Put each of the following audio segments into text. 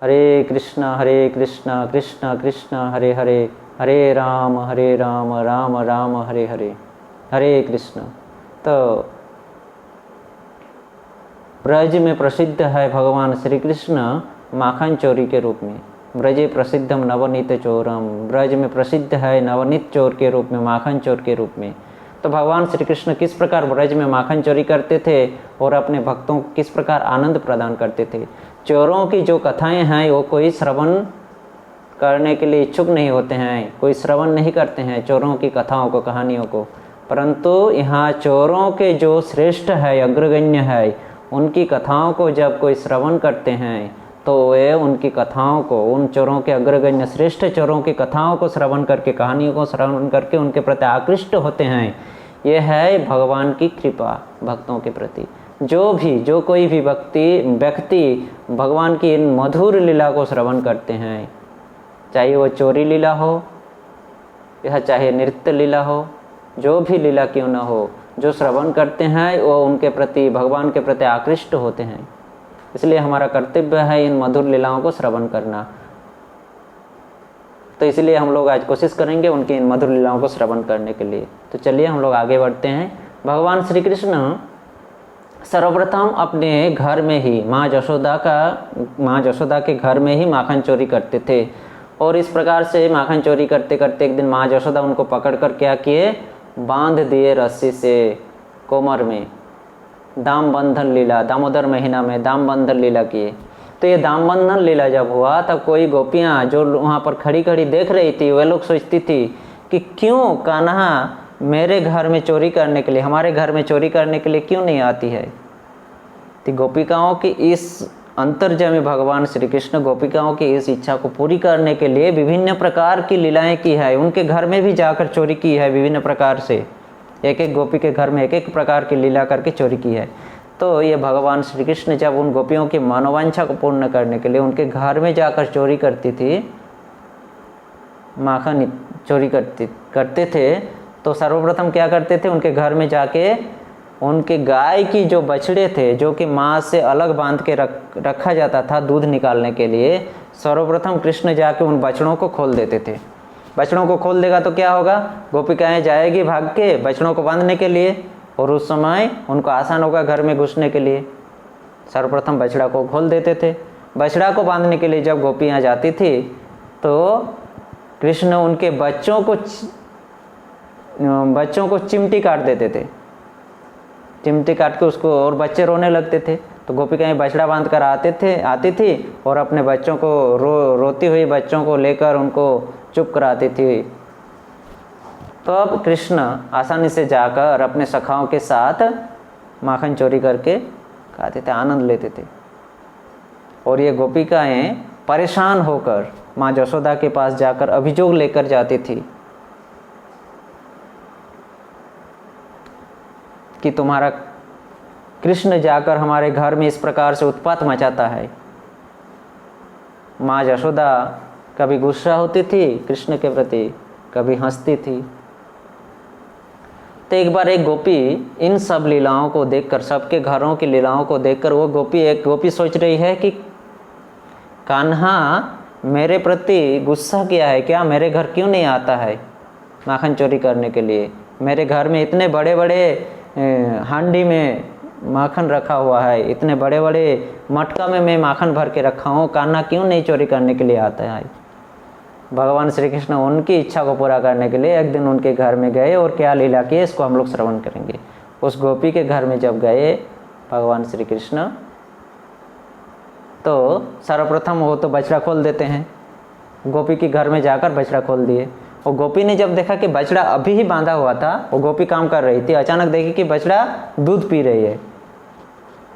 हरे कृष्णा कृष्णा कृष्णा हरे हरे, हरे राम राम राम हरे हरे, हरे कृष्ण। तो ब्रज में प्रसिद्ध है भगवान श्री कृष्ण माखन चोरी के रूप में। ब्रजे प्रसिद्धम नवनीत चोरम, ब्रज में प्रसिद्ध है नवनीत चोर के रूप में, माखन चोर के रूप में। तो भगवान श्री कृष्ण किस प्रकार ब्रज में माखन चोरी करते थे और अपने भक्तों को किस प्रकार आनंद प्रदान करते थे। चोरों की जो कथाएं हैं वो कोई श्रवण करने के लिए इच्छुक नहीं होते हैं, कोई श्रवण नहीं करते हैं चोरों की कथाओं को, कहानियों को। परंतु यहाँ चोरों के जो श्रेष्ठ है, अग्रगण्य है, उनकी कथाओं को जब कोई श्रवण करते हैं तो वे उनकी कथाओं को, उन चोरों के अग्रगण्य श्रेष्ठ चोरों की कथाओं को श्रवण करके, कहानियों को श्रवण करके उनके प्रति आकृष्ट होते हैं। यह है भगवान की कृपा भक्तों के प्रति। जो कोई भी व्यक्ति भगवान की इन मधुर लीला को श्रवण करते हैं, चाहे वो चोरी लीला हो या चाहे नृत्य लीला हो, जो भी लीला क्यों न हो, जो श्रवण करते हैं वो उनके प्रति, भगवान के प्रति आकृष्ट होते हैं। इसलिए हमारा कर्तव्य है इन मधुर लीलाओं को श्रवण करना। तो इसलिए हम लोग आज कोशिश करेंगे उनकी इन मधुर लीलाओं को श्रवण करने के लिए। तो चलिए हम लोग आगे बढ़ते हैं। भगवान श्री कृष्ण सर्वप्रथम अपने घर में ही माँ जशोदा के घर में ही माखन चोरी करते थे। और इस प्रकार से माखन चोरी करते करते एक दिन माँ जशोदा उनको पकड़ कर क्या किए, बांध दिए रस्सी से कोमर में। दाम बंधन लीला, दामोदर महीना में दाम बंधन लीला किए। तो ये दाम बंधन लीला जब हुआ तब कोई गोपियाँ जो वहाँ पर खड़ी खड़ी देख रही थी, वे लोग सोचती थी कि क्यों कान्हा मेरे घर में चोरी करने के लिए, हमारे घर में चोरी करने के लिए क्यों नहीं आती है। तो गोपिकाओं की इस अंतर्जामी भगवान श्री कृष्ण गोपिकाओं की इस इच्छा को पूरी करने के लिए विभिन्न प्रकार की लीलाएं की है। उनके घर में भी जाकर चोरी की है विभिन्न प्रकार से, एक एक गोपी के घर में एक एक प्रकार की लीला करके चोरी की है। तो ये भगवान श्री कृष्ण जब उन गोपियों की मनोवांछा को पूर्ण करने के लिए उनके घर में जाकर चोरी करती थी, माखन चोरी करते थे, तो सर्वप्रथम क्या करते थे, उनके घर में जाके उनके गाय की जो बछड़े थे, जो कि माँ से अलग बांध के रखा जाता था दूध निकालने के लिए, सर्वप्रथम कृष्ण जाके उन बछड़ों को खोल देते थे। बछड़ों को खोल देगा तो क्या होगा, गोपिकाएं जाएगी भाग के बछड़ों को बांधने के लिए, और उस समय उनको आसान होगा घर में घुसने के लिए। सर्वप्रथम बछड़ा को खोल देते थे। बछड़ा को बांधने के लिए जब गोपियाँ जाती थी तो कृष्ण उनके बच्चों को चिमटी काट देते थे। चिमटी काट के उसको, और बच्चे रोने लगते थे। तो गोपिकाएं बछड़ा बांध कर आती थी और अपने बच्चों को रोती हुई बच्चों को लेकर उनको चुप कराती थी। तो अब कृष्ण आसानी से जाकर अपने सखाओं के साथ माखन चोरी करके खाते थे, आनंद लेते थे। और ये गोपिकाएं परेशान होकर माँ जशोदा के पास जाकर अभियोग लेकर जाती थी कि तुम्हारा कृष्ण जाकर हमारे घर में इस प्रकार से उत्पात मचाता है। माँ जशोदा कभी गुस्सा होती थी कृष्ण के प्रति, कभी हंसती थी। तो एक बार एक गोपी इन सब लीलाओं को देखकर, सबके घरों की लीलाओं को देखकर, एक गोपी सोच रही है कि कान्हा मेरे प्रति गुस्सा किया है क्या, मेरे घर क्यों नहीं आता है माखन चोरी करने के लिए। मेरे घर में इतने बड़े बड़े हांडी में माखन रखा हुआ है, इतने बड़े बड़े मटका में मैं माखन भर के रखा हूँ, कान्हा क्यों नहीं चोरी करने के लिए आता है। भगवान श्री कृष्ण उनकी इच्छा को पूरा करने के लिए एक दिन उनके घर में गए और क्या लीला की इसको हम लोग श्रवण करेंगे। उस गोपी के घर में जब गए भगवान श्री कृष्ण, तो सर्वप्रथम वो तो बछड़ा खोल देते हैं। गोपी के घर में जाकर बछड़ा खोल दिए। और गोपी ने जब देखा कि बछड़ा अभी ही बांधा हुआ था, वो गोपी काम कर रही थी, अचानक देखी कि बछड़ा दूध पी रही है।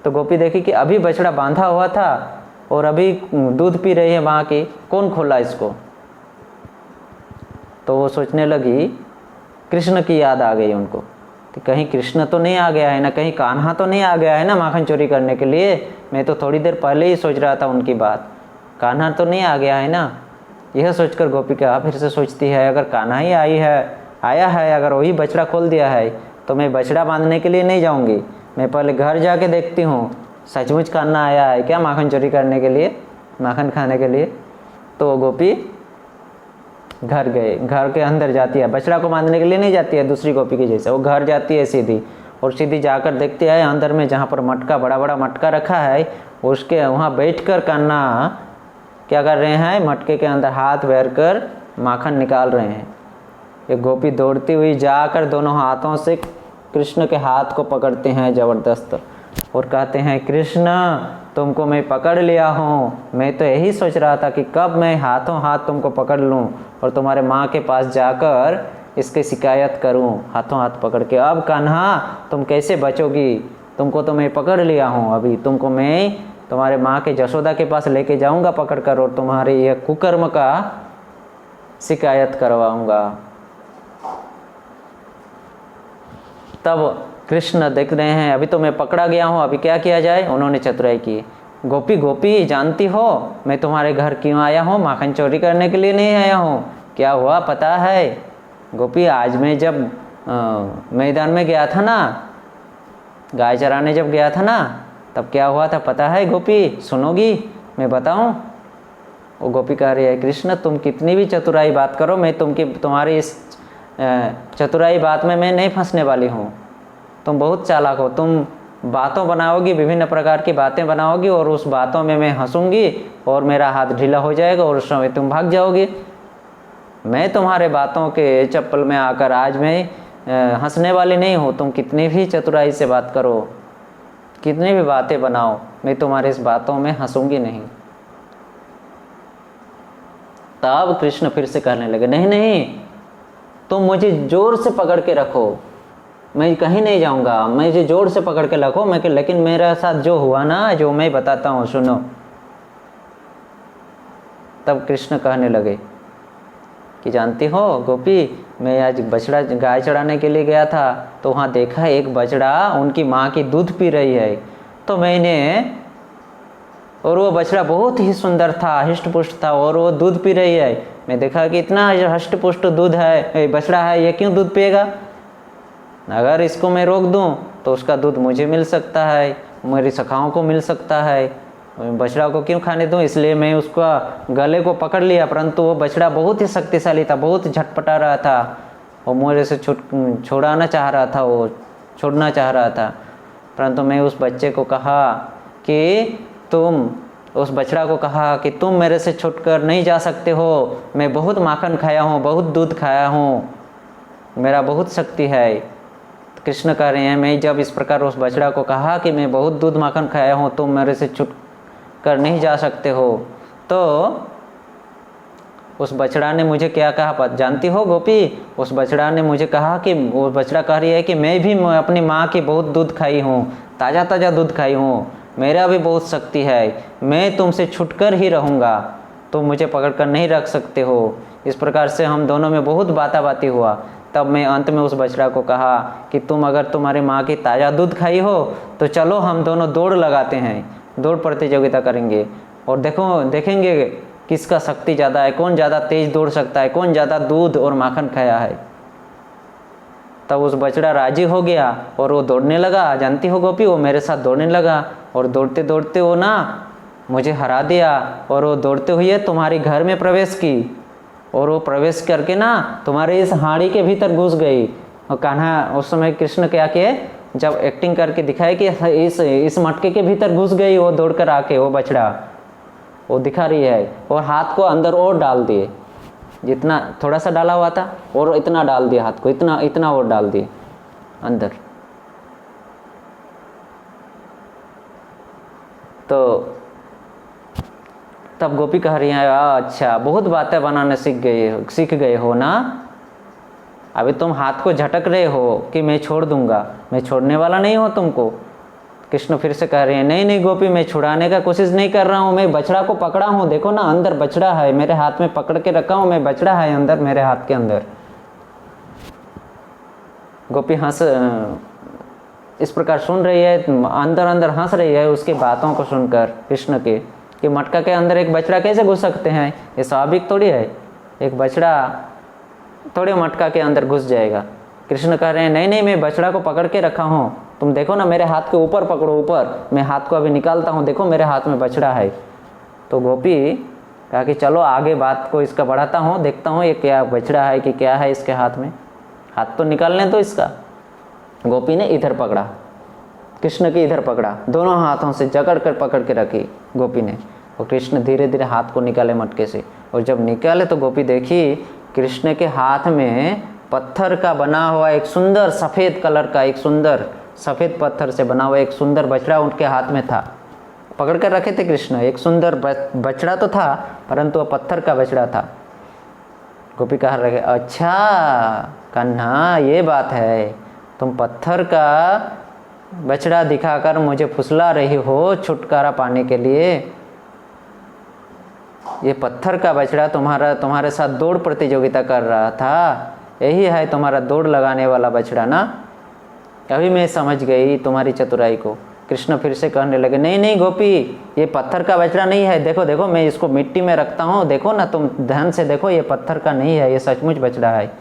तो गोपी देखी कि अभी बछड़ा बांधा हुआ था और अभी दूध पी रही है वहाँ की, कौन खोला इसको। तो वो सोचने लगी, कृष्ण की याद आ गई उनको कि कहीं कृष्ण तो नहीं आ गया है ना, कहीं कान्हा तो नहीं आ गया है ना माखन चोरी करने के लिए। मैं तो थोड़ी देर पहले ही सोच रहा था उनकी बात, कान्हा तो नहीं आ गया है ना। यह सोचकर गोपिका फिर से सोचती है, अगर कान्हा ही आया है, अगर वही बछड़ा खोल दिया है तो मैं बछड़ा बांधने के लिए नहीं जाऊंगी, मैं पहले घर जाके देखती हूँ सचमुच कान्हा आया है क्या माखन चोरी करने के लिए। माखन खाने के लिए। तो वो गोपी घर गए, घर के अंदर जाती है, बछड़ा को बांधने के लिए नहीं जाती है दूसरी गोपी की जैसे, वो घर जाती है सीधी, और सीधी जाकर देखती है अंदर में जहाँ पर मटका, बड़ा बड़ा मटका रखा है, उसके वहाँ बैठकर कान्हा क्या कर रहे हैं, मटके के अंदर हाथ भर कर माखन निकाल रहे हैं। एक गोपी दौड़ती हुई जाकर दोनों हाथों से कृष्ण के हाथ को पकड़ते हैं ज़बरदस्त, और कहते हैं कृष्ण तुमको मैं पकड़ लिया हूँ, मैं तो यही सोच रहा था कि कब मैं हाथों हाथ तुमको पकड़ लूँ और तुम्हारे माँ के पास जाकर इसकी शिकायत करूँ हाथों हाथ पकड़ के। अब कान्हा तुम कैसे बचोगी, तुमको तो मैं पकड़ लिया हूँ, अभी तुमको मैं तुम्हारे माँ के जशोदा के पास लेके जाऊँगा पकड़ कर, और तुम्हारे यह कुकर्म का शिकायत करवाऊँगा। तब कृष्ण देख रहे हैं अभी तो मैं पकड़ा गया हूँ, अभी क्या किया जाए। उन्होंने चतुराई की, गोपी गोपी जानती हो मैं तुम्हारे घर क्यों आया हूँ, माखन चोरी करने के लिए नहीं आया हूँ। क्या हुआ पता है गोपी, आज मैं जब मैदान में गया था ना, गाय चराने जब गया था ना, तब क्या हुआ था पता है गोपी, सुनोगी मैं बताऊँ। वो गोपी कह रही है कृष्ण तुम कितनी भी चतुराई बात करो, मैं तुम्हारी इस चतुराई बात में मैं नहीं फंसने वाली हूँ। तुम बहुत चालाक हो, तुम बातों बनाओगी, विभिन्न प्रकार की बातें बनाओगी, और उस बातों में मैं हंसूंगी और मेरा हाथ ढीला हो जाएगा और उस समय तुम भाग जाओगी। मैं तुम्हारे बातों के चप्पल में आकर आज मैं हंसने वाली नहीं हूँ। तुम कितनी भी चतुराई से बात करो, कितनी भी बातें बनाओ, मैं तुम्हारे इस बातों में हंसूंगी नहीं। तब कृष्ण फिर से कहने लगे नहीं नहीं, तुम मुझे जोर से पकड़ के रखो, मैं कहीं नहीं जाऊंगा, मुझे जोर से पकड़ के रखो, लेकिन मेरे साथ जो हुआ ना, जो मैं बताता हूँ सुनो। तब कृष्ण कहने लगे कि जानती हो गोपी, मैं आज बछड़ा गाय चढ़ाने के लिए गया था, तो वहाँ देखा एक बछड़ा उनकी माँ की दूध पी रही है, तो मैंने, और वो बछड़ा बहुत ही सुंदर था, हष्ट पुष्ट था, और वो दूध पी रही है। मैं देखा कि इतना हष्ट पुष्ट दूध है, बछड़ा है, ये क्यों दूध पिएगा, अगर इसको मैं रोक दूं तो उसका दूध मुझे मिल सकता है, मेरी सखाओं को मिल सकता है, बछड़ा को क्यों खाने दूं। इसलिए मैं उसका गले को पकड़ लिया, परंतु वो बछड़ा बहुत ही शक्तिशाली था, बहुत झटपटा रहा था, वो मेरे से छुड़ाना चाह रहा था, वो छोड़ना चाह रहा था। परंतु मैं उस बच्चे को कहा कि उस बछड़ा को कहा कि तुम मेरे से छूटकर नहीं जा सकते हो, मैं बहुत माखन खाया हूँ, बहुत दूध खाया हूँ, मेरा बहुत शक्ति है। तो कृष्ण कह रहे हैं मैं जब इस प्रकार उस बछड़ा को कहा कि मैं बहुत दूध माखन खाया हूँ, तुम मेरे से छूट कर नहीं जा सकते हो, तो उस बछड़ा ने मुझे क्या कहा जानती हो गोपी, उस बछड़ा ने मुझे कहा कि, वो बछड़ा कह रही है कि मैं भी अपनी माँ की बहुत दूध खाई हूँ, ताज़ा ताज़ा दूध खाई हूँ, मेरा भी बहुत शक्ति है, मैं तुमसे छुटकर ही रहूँगा, तुम मुझे पकड़ कर नहीं रख सकते हो। इस प्रकार से हम दोनों में बहुत बाताबाती हुआ। तब मैं अंत में उस बछड़ा को कहा कि अगर तुम्हारी माँ की ताज़ा दूध खाई हो तो चलो हम दोनों दौड़ लगाते हैं, दौड़ प्रतियोगिता करेंगे, और देखेंगे किसका शक्ति ज़्यादा है, कौन ज़्यादा तेज दौड़ सकता है, कौन ज़्यादा दूध और माखन खाया है। तब उस बछड़ा राजी हो गया और वो दौड़ने लगा। जानती हो गोपी, वो मेरे साथ दौड़ने लगा, और दौड़ते दौड़ते वो ना मुझे हरा दिया, और वो दौड़ते हुए तुम्हारे घर में प्रवेश की, और वो प्रवेश करके ना तुम्हारे इस हाड़ी के भीतर घुस गई। और कान्हा उस समय कृष्ण क्या किए, जब एक्टिंग करके दिखाए कि इस मटके के भीतर घुस गई, वो दौड़ कर आके वो बछड़ा वो दिखा रही है, और हाथ को अंदर और डाल दिए, जितना थोड़ा सा डाला हुआ था और इतना डाल दिया, हाथ को इतना इतना और डाल दिए अंदर। तो तब गोपी कह रही है अच्छा बहुत बातें बनाने सीख गए हो ना, अभी तुम हाथ को झटक रहे हो कि मैं छोड़ दूंगा, मैं छोड़ने वाला नहीं हूँ तुमको। कृष्ण फिर से कह रहे हैं नहीं नहीं गोपी, मैं छुड़ाने का कोशिश नहीं कर रहा हूँ, मैं बछड़ा को पकड़ा हूँ, देखो ना अंदर बछड़ा है, मेरे हाथ में पकड़ के रखा हूँ मैं, बछड़ा है अंदर मेरे हाथ के अंदर। गोपी हंस इस प्रकार सुन रही है, अंदर अंदर हंस रही है उसकी बातों को सुनकर कृष्ण के, कि मटका के अंदर एक बछड़ा कैसे घुस सकते हैं, ये स्वाभाविक थोड़ी है, एक बछड़ा थोड़े मटका के अंदर घुस जाएगा। कृष्ण कह रहे हैं नहीं नहीं, मैं बछड़ा को पकड़ के रखा हूँ, तुम देखो ना मेरे हाथ के ऊपर पकड़ो, ऊपर, मैं हाथ को अभी निकालता हूँ, देखो मेरे हाथ में बछड़ा है। तो गोपी कहा कि चलो आगे बात को इसका बढ़ाता हूँ, देखता हूँ ये क्या बछड़ा है कि क्या है इसके हाथ में, हाथ तो निकालने तो इसका। गोपी ने इधर पकड़ा, कृष्ण के इधर पकड़ा, दोनों हाथों से जकड़ कर पकड़ के रखी गोपी ने, और कृष्ण धीरे धीरे हाथ को निकाले मटके से। और जब निकाले तो गोपी देखी कृष्ण के हाथ में पत्थर का बना हुआ एक सुंदर सफ़ेद कलर का, एक सुंदर सफ़ेद पत्थर से बना हुआ एक सुंदर बछड़ा उनके हाथ में था। पकड़ कर रखे थे कृष्ण, एक सुंदर बछड़ा तो था परंतु वह पत्थर का बछड़ा था। गोपी कह रहे, अच्छा कन्हा ये बात है, तुम पत्थर का बछड़ा दिखाकर मुझे फुसला रही हो छुटकारा पाने के लिए। ये पत्थर का बछड़ा तुम्हारे साथ दौड़ प्रतियोगिता कर रहा था, यही है तुम्हारा दौड़ लगाने वाला बछड़ा ना। अभी मैं समझ गई तुम्हारी चतुराई को। कृष्ण फिर से कहने लगे, नहीं नहीं गोपी, ये पत्थर का बछड़ा नहीं है, देखो देखो मैं इसको मिट्टी में रखता हूँ, देखो ना तुम ध्यान से देखो, ये पत्थर का नहीं है, ये सचमुच बछड़ा है।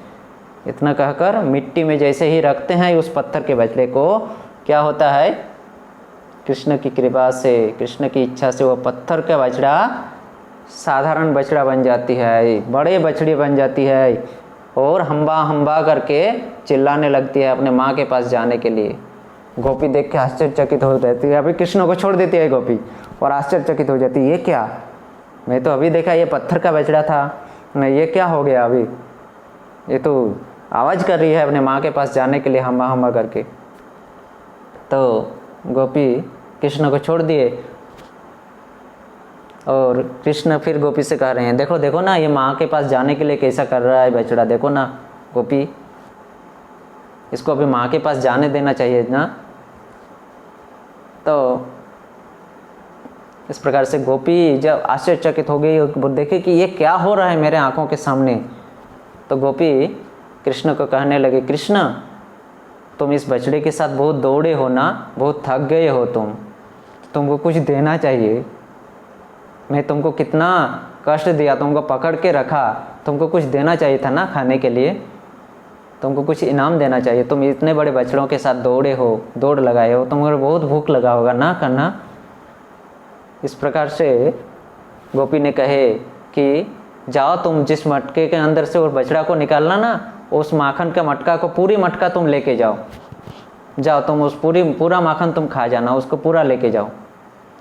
इतना कहकर मिट्टी में जैसे ही रखते हैं उस पत्थर के बछड़े को, क्या होता है, कृष्ण की कृपा से, कृष्ण की इच्छा से वो पत्थर का बछड़ा साधारण बछड़ा बन जाती है, बड़े बछड़ी बन जाती है, और हम्बा हम्बा करके चिल्लाने लगती है अपने माँ के पास जाने के लिए। गोपी देख के आश्चर्यचकित हो जाती है, अभी कृष्ण को छोड़ देती है गोपी और आश्चर्यचकित हो जाती है, ये क्या, मैं तो अभी देखा ये पत्थर का बछड़ा था, मैं ये क्या हो गया अभी, ये तो आवाज़ कर रही है अपने माँ के पास जाने के लिए हम्बा हम्बा करके। तो गोपी कृष्ण को छोड़ दिए और कृष्ण फिर गोपी से कह रहे हैं, देखो देखो ना ये माँ के पास जाने के लिए कैसा कर रहा है बछड़ा, देखो ना गोपी, इसको अभी माँ के पास जाने देना चाहिए ना। तो इस प्रकार से गोपी जब आश्चर्यचकित हो गई और देखे कि ये क्या हो रहा है मेरे आंखों के सामने, तो गोपी कृष्ण को कहने लगे, कृष्ण तुम इस बछड़े के साथ बहुत दौड़े हो ना, बहुत थक गए हो तुमको कुछ देना चाहिए, मैं तुमको कितना कष्ट दिया, तुमको पकड़ के रखा, तुमको कुछ देना चाहिए था ना खाने के लिए, तुमको कुछ इनाम देना चाहिए, तुम इतने बड़े बछड़ों के साथ दौड़े हो, दौड़ लगाए हो, तुमको बहुत भूख लगा होगा ना कन्हा। इस प्रकार से गोपी ने कहे कि जाओ तुम जिस मटके के अंदर से वो बछड़ा को निकालना ना, उस माखन का मटका को, पूरी मटका तुम लेके जाओ, जाओ तुम उस पूरा माखन तुम खा जाना, उसको पूरा लेके जाओ।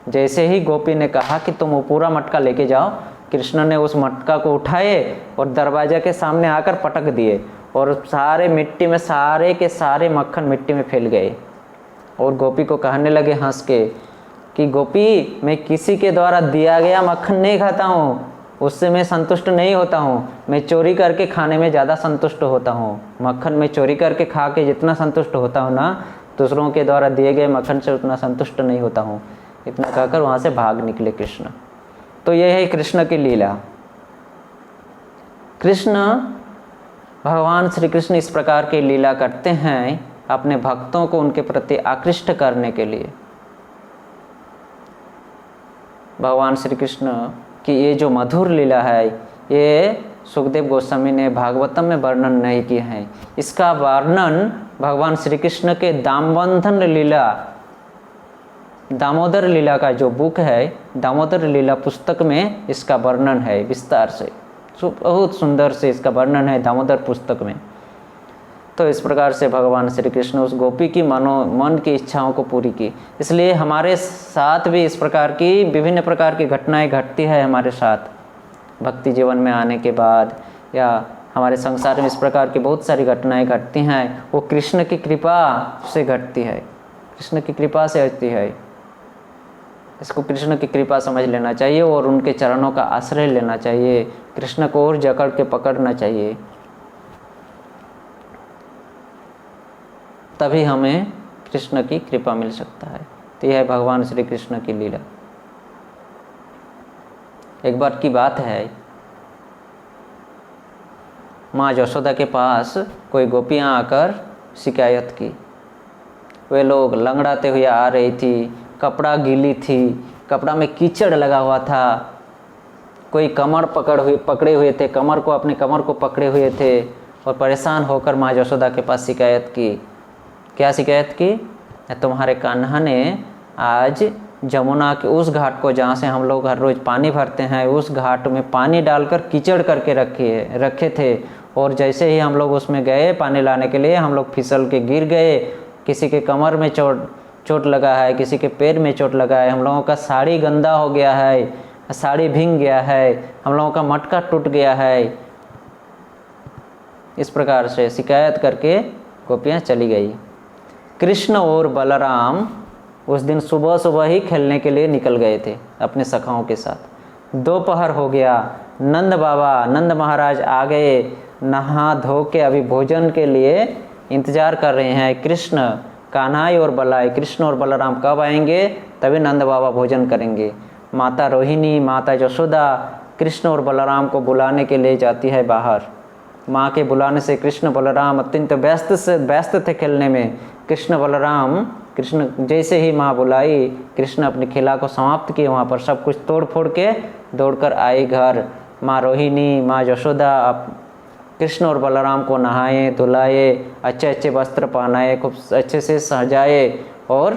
जैसे ही गोपी ने कहा कि तुम वो पूरा मटका लेके जाओ, कृष्ण ने उस मटका को उठाए और दरवाजे के सामने आकर पटक दिए और सारे मिट्टी में, सारे के सारे मक्खन मिट्टी में फैल गए। और गोपी को कहने लगे हंस के कि गोपी मैं किसी के द्वारा दिया गया मक्खन नहीं खाता हूँ, उससे मैं संतुष्ट नहीं होता हूँ, मैं चोरी करके खाने में ज़्यादा संतुष्ट होता हूँ। मक्खन में चोरी करके खा के जितना संतुष्ट होता हूँ ना, दूसरों के द्वारा दिए गए मक्खन से उतना संतुष्ट नहीं होता हूँ। इतना कहकर वहाँ से भाग निकले कृष्ण। तो यह है कृष्ण की लीला। कृष्ण, भगवान श्री कृष्ण इस प्रकार की लीला करते हैं अपने भक्तों को उनके प्रति आकृष्ट करने के लिए। भगवान श्री कृष्ण की ये जो मधुर लीला है, ये सुखदेव गोस्वामी ने भागवतम में वर्णन नहीं किया है। इसका वर्णन भगवान श्री कृष्ण के दामबंधन लीला, दामोदर लीला का जो बुक है, दामोदर लीला पुस्तक में इसका वर्णन है विस्तार से, बहुत सुंदर से इसका वर्णन है दामोदर पुस्तक में। तो इस प्रकार से भगवान श्री कृष्ण उस गोपी की मन की इच्छाओं को पूरी की। इसलिए हमारे साथ भी इस प्रकार की विभिन्न प्रकार की घटनाएं घटती है हमारे साथ भक्ति जीवन में आने के बाद, या हमारे संसार में इस प्रकार की बहुत सारी घटनाएं घटती हैं, वो कृष्ण की कृपा से घटती है, कृष्ण की कृपा से होती है। इसको कृष्ण की कृपा समझ लेना चाहिए और उनके चरणों का आश्रय लेना चाहिए, कृष्ण को और जकड़ के पकड़ना चाहिए, तभी हमें कृष्ण की कृपा मिल सकता है। तो यह है भगवान श्री कृष्ण की लीला। एक बार की बात है, माँ यशोदा के पास कोई गोपियाँ आकर शिकायत की। वे लोग लंगड़ाते हुए आ रही थी, कपड़ा गीली थी, कपड़ा में कीचड़ लगा हुआ था, कोई कमर पकड़े हुए थे, कमर को, अपने कमर को पकड़े हुए थे और परेशान होकर माँ यशोदा के पास शिकायत की। क्या शिकायत की? तुम्हारे कान्हा ने आज जमुना के उस घाट को जहाँ से हम लोग हर रोज़ पानी भरते हैं, उस घाट में पानी डालकर कीचड़ करके रखे थे। और जैसे ही हम लोग उसमें गए पानी लाने के लिए, हम लोग फिसल के गिर गए। किसी के कमर में चोट लगा है, किसी के पैर में चोट लगा है, हम लोगों का साड़ी गंदा हो गया है, साड़ी भीग गया है, हम लोगों का मटका टूट गया है। इस प्रकार से शिकायत करके गोपियाँ चली गई। कृष्ण और बलराम उस दिन सुबह सुबह ही खेलने के लिए निकल गए थे अपने सखाओं के साथ। दोपहर हो गया, नंद महाराज आ गए, नहा धो के अभी भोजन के लिए इंतजार कर रहे हैं। कृष्ण, कान्हाई और बलाई, कृष्ण और बलराम कब आएंगे, तभी नंद बाबा भोजन करेंगे। माता रोहिणी, माता यशोदा कृष्ण और बलराम को बुलाने के लिए जाती है बाहर। माँ के बुलाने से कृष्ण बलराम अत्यंत व्यस्त थे खेलने में। कृष्ण जैसे ही माँ बुलाई, कृष्ण अपनी खेला को समाप्त किए, वहाँ पर सब कुछ तोड़ फोड़ के दौड़कर आई घर। माँ रोहिणी, माँ यशोदा कृष्ण और बलराम को नहाए धुलाए, अच्छे अच्छे वस्त्र पहनाए, खूब अच्छे से सजाए और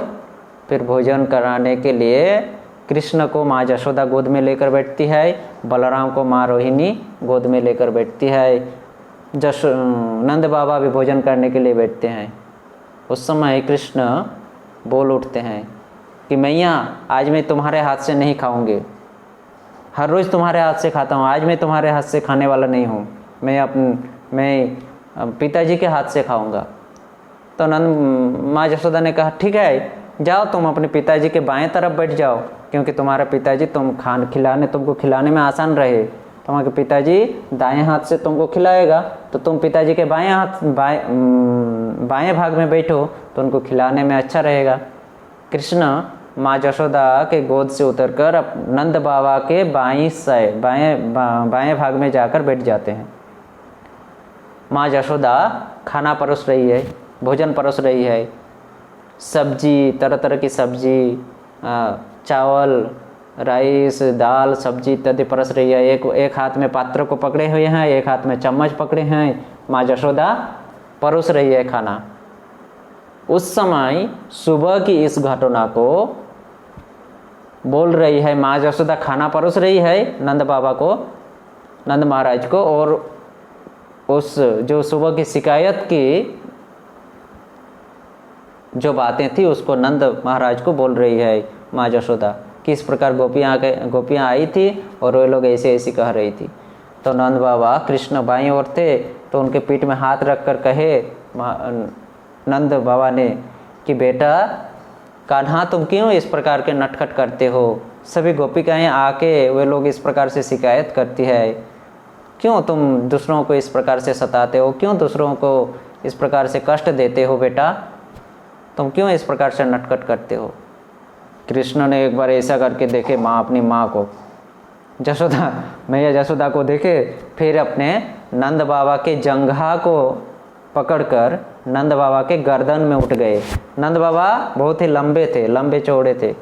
फिर भोजन कराने के लिए कृष्ण को माँ यशोदा गोद में लेकर बैठती है, बलराम को माँ रोहिणी गोद में लेकर बैठती है। नंद बाबा भी भोजन करने के लिए बैठते हैं। उस समय कृष्ण बोल उठते हैं कि मैया, आज मैं तुम्हारे हाथ से नहीं खाऊंगे, हर रोज़ तुम्हारे हाथ से खाता हूँ, आज मैं तुम्हारे हाथ से खाने वाला नहीं हूँ, मैं पिताजी के हाथ से खाऊंगा। तो माँ यशोदा ने कहा ठीक है, जाओ तुम अपने पिताजी के बाएं तरफ बैठ जाओ, क्योंकि तुम्हारा पिताजी तुमको खिलाने में आसान रहे। तुम्हारे पिताजी दाएं हाथ से तुमको खिलाएगा, तो तुम पिताजी के बाएं भाग में बैठो तो उनको खिलाने में अच्छा रहेगा। कृष्ण माँ यशोदा के गोद से उतरकर नंद बाबा के बाएं भाग में जाकर बैठ जाते हैं। माँ यशोदा खाना परोस रही है, भोजन परोस रही है, सब्जी, तरह तरह की सब्जी, चावल, राइस, दाल, सब्जी इत्यादि परोस रही है। एक हाथ में पात्र को पकड़े हुए हैं, एक हाथ में चम्मच पकड़े हैं। माँ यशोदा परोस रही है खाना। उस समय सुबह की इस घटना को बोल रही है माँ यशोदा, खाना परोस रही है नंद बाबा को, नंद महाराज को, और उस जो सुबह की शिकायत की जो बातें थी उसको नंद महाराज को बोल रही है माँ यशोदा। किस प्रकार गोपियाँ आई थी और वे लोग ऐसे ऐसी कह रही थी। तो नंद बाबा कृष्ण बाईं ओर थे, तो उनके पीठ में हाथ रखकर कहे नंद बाबा ने कि बेटा कान्हा, तुम क्यों इस प्रकार के नटखट करते हो? सभी गोपिकाएं आके वे लोग इस प्रकार से शिकायत करती है, क्यों तुम दूसरों को इस प्रकार से सताते हो, क्यों दूसरों को इस प्रकार से कष्ट देते हो? बेटा तुम क्यों इस प्रकार से नटखट करते हो? कृष्ण ने एक बार ऐसा करके देखे अपनी माँ को, मैया यशोदा को देखे, फिर अपने नंद बाबा के जंघा को पकड़कर नंद बाबा के गर्दन में उठ गए। नंद बाबा बहुत ही लंबे थे, लंबे चौड़े थे,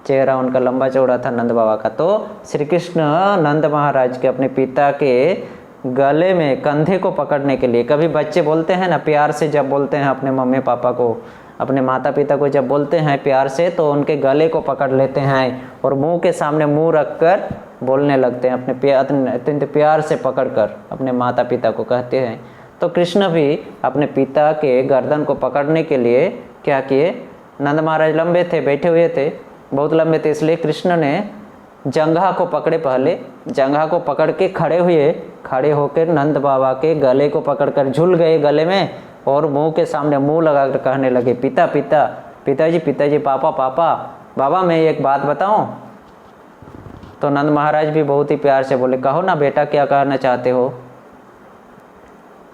चेहरा उनका लंबा चौड़ा था नंद बाबा का। तो श्री कृष्ण नंद महाराज के अपने पिता के गले में, कंधे को पकड़ने के लिए, कभी बच्चे बोलते हैं ना प्यार से, जब बोलते हैं अपने मम्मी पापा को, अपने माता पिता को जब बोलते हैं प्यार से, तो उनके गले को पकड़ लेते हैं और मुंह के सामने मुंह रखकर बोलने लगते हैं, अपने अत्यंत प्यार से पकड़कर अपने माता पिता को कहते हैं। तो कृष्ण भी अपने पिता के गर्दन को पकड़ने के लिए क्या किए, नंद महाराज लंबे थे, बैठे हुए थे, बहुत लंबे थे, इसलिए कृष्ण ने जंघा को पकड़े, पहले जंघा को पकड़ के खड़े होकर नंद बाबा के गले को पकड़कर झूल गए गले में और मुंह के सामने मुंह लगाकर कहने लगे, पिताजी, पापा, बाबा मैं एक बात बताऊं? तो नंद महाराज भी बहुत ही प्यार से बोले, कहो ना बेटा, क्या कहना चाहते हो?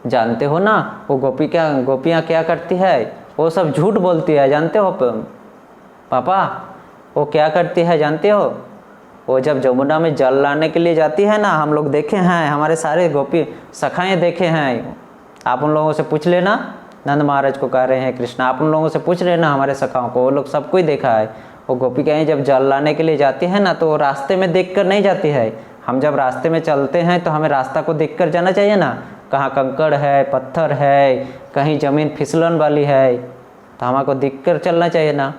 जानते हो ना वो गोपियाँ क्या करती है? वो सब झूठ बोलती है, जानते हो पापा? वो क्या करती है जानते हो? वो जब जमुना में जल लाने के लिए जाती है ना, हम लोग देखे हैं, हमारे सारे गोपी सखाएं देखे हैं, आप उन लोगों से पूछ लेना। नंद महाराज को कह रहे हैं कृष्ण, आप उन लोगों से पूछ लेना हमारे सखाओं को, वो लोग सबको ही देखा है। वो गोपिकाएं जब जल लाने के लिए जाती है ना, तो वो रास्ते में देख कर नहीं जाती है। हम जब रास्ते में चलते हैं तो हमें रास्ता को देख कर जाना चाहिए ना, कहाँ कंकड़ है, पत्थर है, कहीं ज़मीन फिसलन वाली है, तो हमको देख कर चलना चाहिए ना।